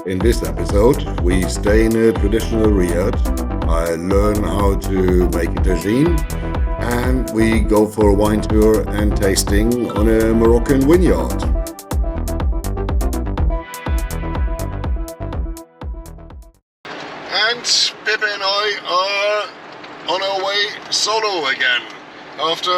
In this episode, we stay in a traditional Riad. I learn how to make a Tajine, and we go for a wine tour and tasting on a Moroccan vineyard. And Pepe and I are on our way solo again. After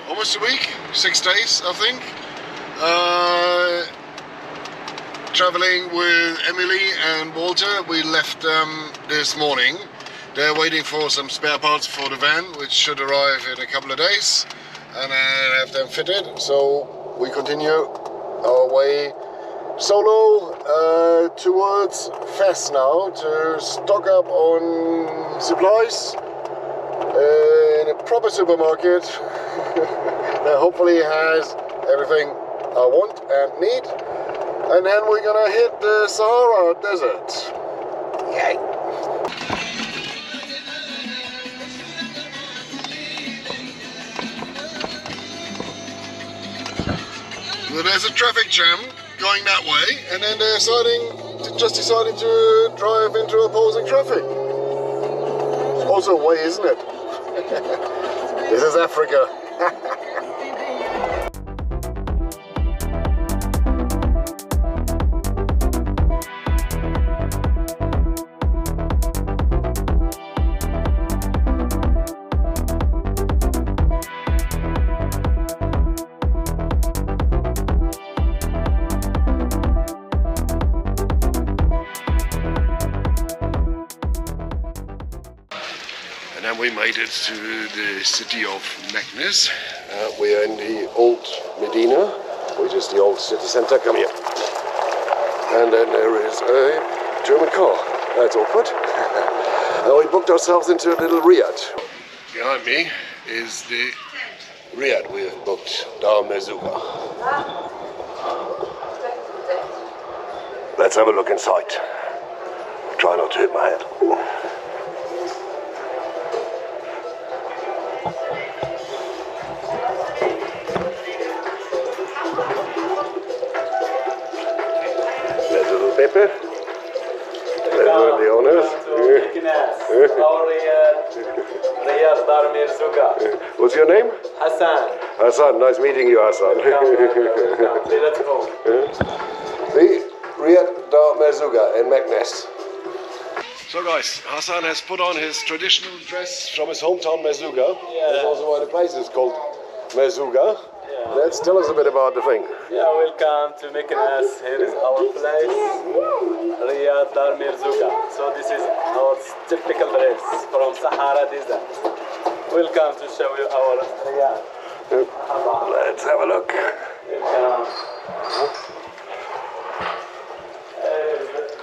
almost a week, 6 days I think. Traveling with Emily and Walter. We left them this morning. They're waiting for some spare parts for the van, which should arrive in a couple of days, and I have them fitted. So we continue our way solo towards Fes now to stock up on supplies in a proper supermarket that hopefully has everything I want and need. And then we're gonna hit the Sahara Desert. Yay! Well, there's a traffic jam going that way, and then they're deciding to drive into opposing traffic. It's also a way, isn't it? This is Africa. And then we made it to the city of Meknes. We are in the old Medina, which is the old city center. Come here. And then there is a German car. That's awkward. And we booked ourselves into a little Riad. Behind me is the Riad we have booked, Dar Merzouga. Let's have a look inside. Try not to hit my head. Pepe. They're one of the owners. Riad Dar Merzouga. What's your name? Hassan. Hassan, nice meeting you, Hassan. Let's go. The Riad Dar Merzouga in Meknes. So guys, Hassan has put on his traditional dress from his hometown Merzouga. Yeah. That's also why the place is called Merzouga. Yeah. Let's tell us a bit about the thing. Yeah, welcome to Meknes. Here is our place, Riad Dar Merzouga. So this is our typical dress from Sahara Desert. Welcome to show you our Riad. Let's have a look. Welcome.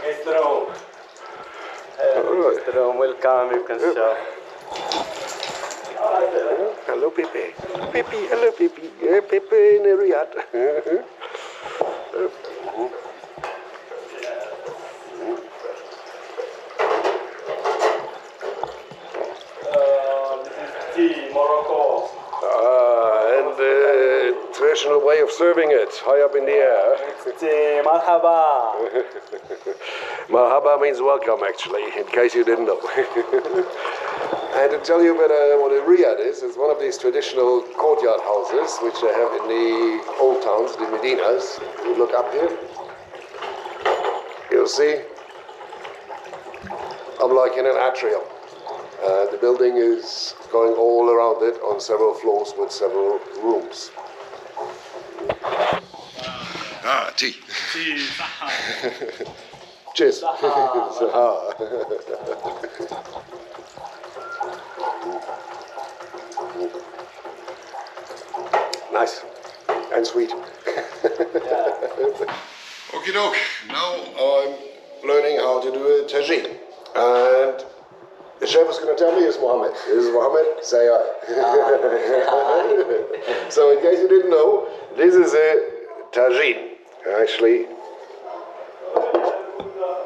Guest room. Guest room. Welcome. You can show. Hello, Pepe. Pepe, hello, Pepe. Yeah, Pepe in the Riad. This is tea, Morocco. And the traditional way of serving it, high up in the air. Tea, marhaba. Marhaba means welcome, actually, in case you didn't know. And to tell you a bit what a Riad is, it's one of these traditional courtyard houses which they have in the old towns, the Medinas. You look up here, you'll see I'm like in an atrium. The building is going all around it on several floors with several rooms. Tea. Tea, Cheers. Nice and sweet. Okie doke. Now I'm learning how to do a tagine. And the chef is going to tell me is Mohammed. This is Mohammed. Say hi. So in case you didn't know, this is a Tajine. Actually,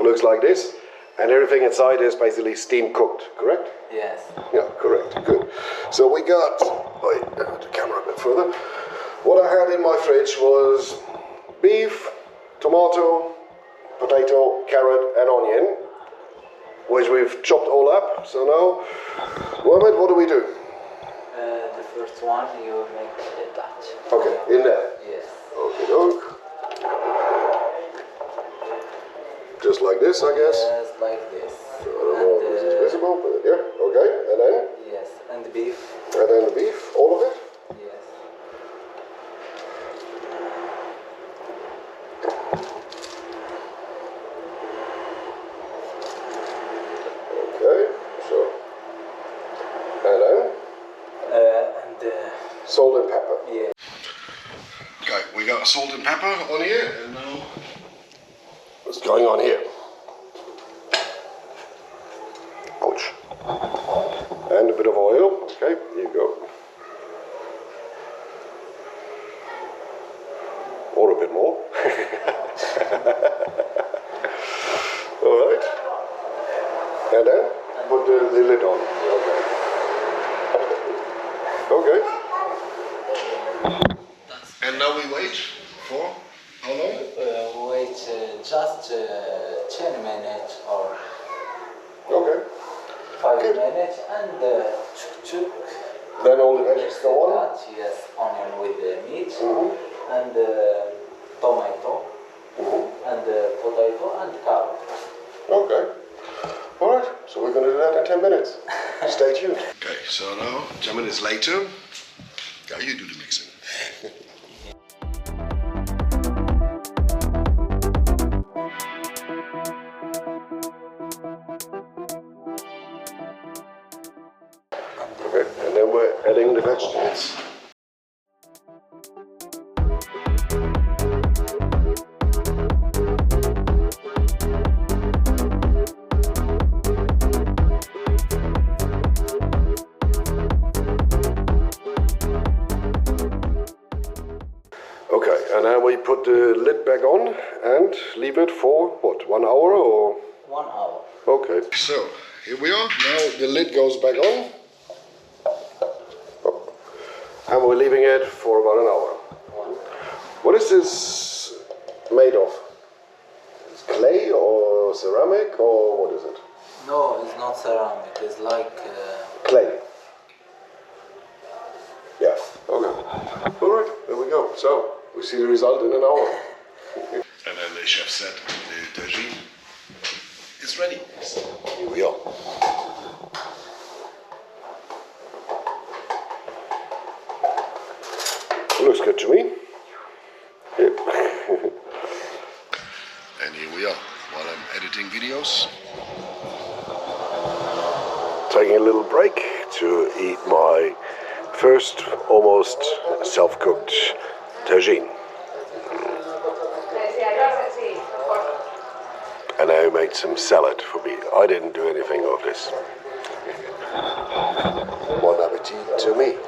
looks like this. And everything inside is basically steam cooked, correct? Yes. Yeah, correct. Good. So we got, wait, the camera a bit further. What I had in my fridge was beef, tomato, potato, carrot, and onion, which we've chopped all up. So now, Mohammed, what do we do? The first one you make the Dutch. Okay, in there. Yes. Okay, look. Just like this, I guess. Yes, like this. I don't know if this is visible, but yeah, okay. And then? Yes, and the beef. And then the beef, all of it? Yes. Okay, so. And then? Salt and pepper. Yeah. Okay, we got salt and pepper on here, and now what's going on here? Ouch. And a bit of oil. Okay, here you go. Or a bit more. All right. And then put the lid on. Okay. Okay. And now we wait for how long? Wait just 10 minutes or Okay. 5 Good. minutes and chuk. Then all the veggies go on? That, yes, onion with the meat Mm-hmm. and tomato and potato and carrot. Okay. All right. So we're going to do that in 10 minutes. Stay tuned. Okay. So now 10 minutes later, yeah, you do the mixing. Okay, and then we're adding the vegetables. Okay, and then we put the lid back on and leave it for what, 1 hour or? 1 hour. Okay. So here we are. Now the lid goes back on. And we're leaving it for about an hour. What is this made of? It's clay or ceramic or what is it? No, it's not ceramic. It's like Clay. Yeah. Okay. All right. There we go. So we see the result in an hour. And then the chef said the tagine is ready. Here we are. Looks good to me. Yep. And here we are, while I'm editing videos. Taking a little break to eat my first almost self-cooked tagine. And I made some salad for me. I didn't do anything of this. Bon appetit to me.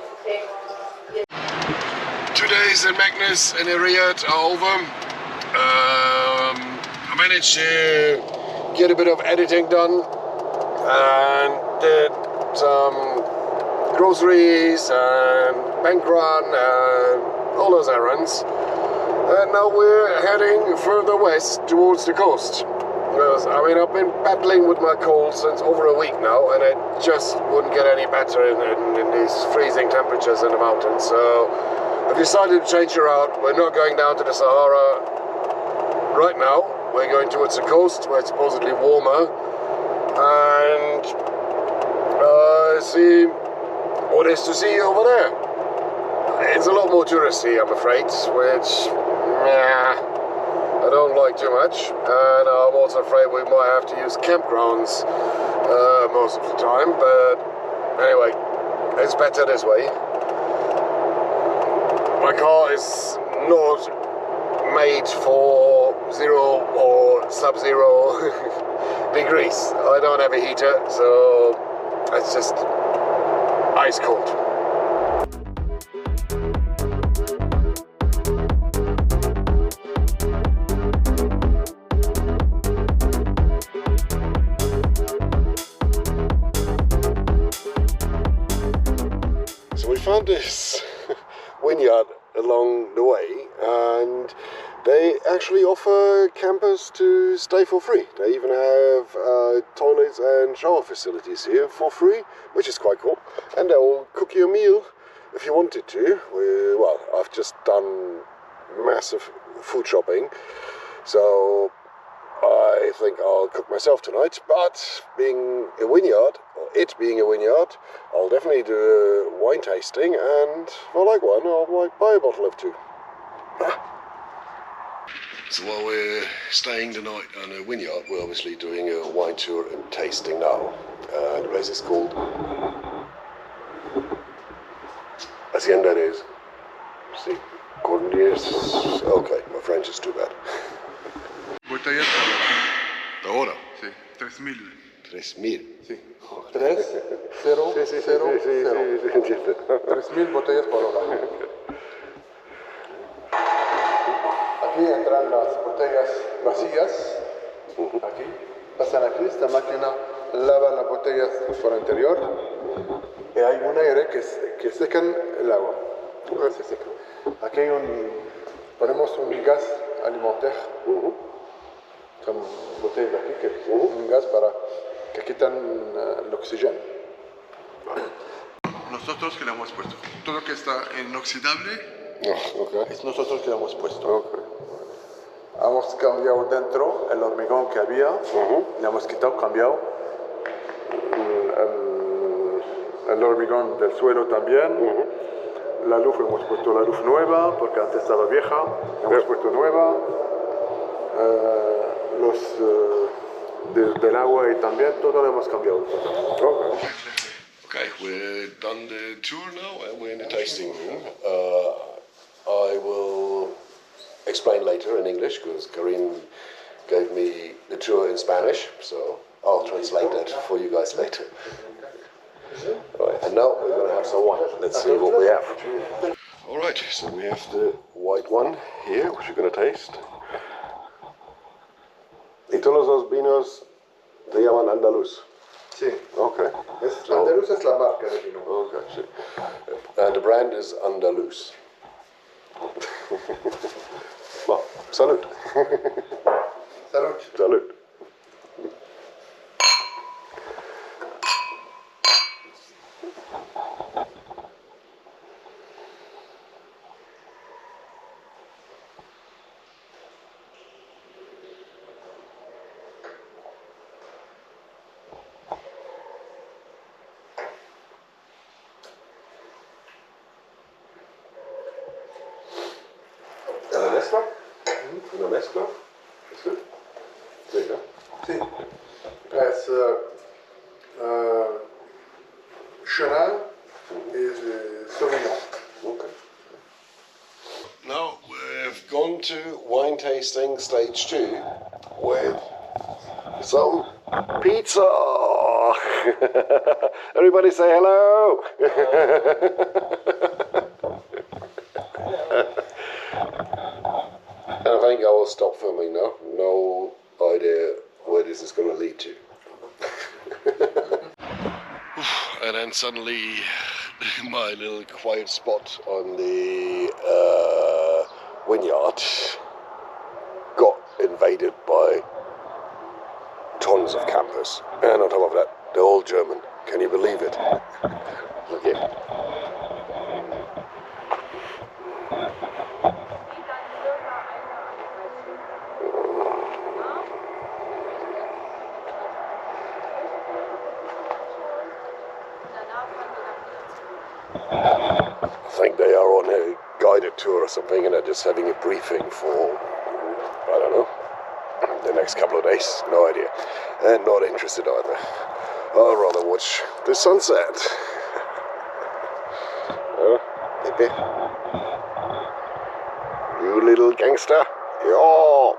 2 days in Magnus and in Riad are over. I managed to get a bit of editing done and did some groceries and bank run and all those errands. And now we're heading further west towards the coast. Because, I mean, I've been battling with my cold since over a week now, and it just wouldn't get any better in these freezing temperatures in the mountains. So I've decided to change the route. We're not going down to the Sahara right now. We're going towards the coast where it's supposedly warmer and see what is to see over there. It's a lot more touristy, I'm afraid, which I don't like too much, and I'm also afraid we might have to use campgrounds most of the time, but anyway, it's better this way. My car is not made for 0 or sub-zero degrees. I don't have a heater, so It's just ice cold. So we found this vineyard along the way, and they actually offer campers to stay for free. They even have toilets and shower facilities here for free, which is quite cool. And they'll cook you a meal if you wanted to. Well, I've just done massive food shopping, so I think I'll cook myself tonight. But being a vineyard, or it being a vineyard, I'll definitely do a wine tasting, and if I like one, I might buy a bottle of two. So while we're staying the night on a vineyard, we're obviously doing a wine tour and tasting now. The place is called Hacienda de Corniers. Okay, my French is too bad. Botellas ¿De ahora? sí, 3.000. 3.000. Sí. 3, 0, 0, 0. 3.000 botellas por hora. Aquí entran las botellas vacías. Aquí. Pasan aquí. Esta máquina lava las botellas por interior. Y hay un aire que secan el agua. Se seca. Aquí hay ponemos un gas alimentaire. Son botellas de aquí que un gas para que quitan el oxígeno. Nosotros que le hemos puesto. Todo lo que está inoxidable es nosotros que le hemos puesto. Hemos cambiado dentro el hormigón que había, le hemos quitado, cambiado el hormigón del suelo también. La luz, hemos puesto la luz nueva porque antes estaba vieja, hemos puesto nueva. Del agua y también todo lo hemos cambiado. Okay, we're done the tour now and we're in the tasting room. I will explain later in English because Karim gave me the tour in Spanish, so I'll translate that for you guys later. Alright, and now we're going to have some wine. Let's see what we have. Alright, so we have the white one here, which you're going to taste. Y todos los vinos te llaman andaluz. Sí. Okay. Andaluz es la marca de vino. Okay, sí. And the brand is Andaluz. Well, salud. Salud. Salud. Una mezcla. ¿Es good? Sí, ¿no? Sí. Es Chenin y Sauvignon. Okay. Now we've gone to wine tasting stage 2 with some pizza. Everybody say hello. And I think I will stop filming now. No idea where this is going to lead to. And then suddenly my little quiet spot on the vineyard got invaded by tons of campers. And on top of that, they're all German. Can you believe it? Look here. I think they are on a guided tour or something and are just having a briefing for, I don't know, the next couple of days. No idea. And not interested either. I'd rather watch the sunset. You little gangster. Yeah.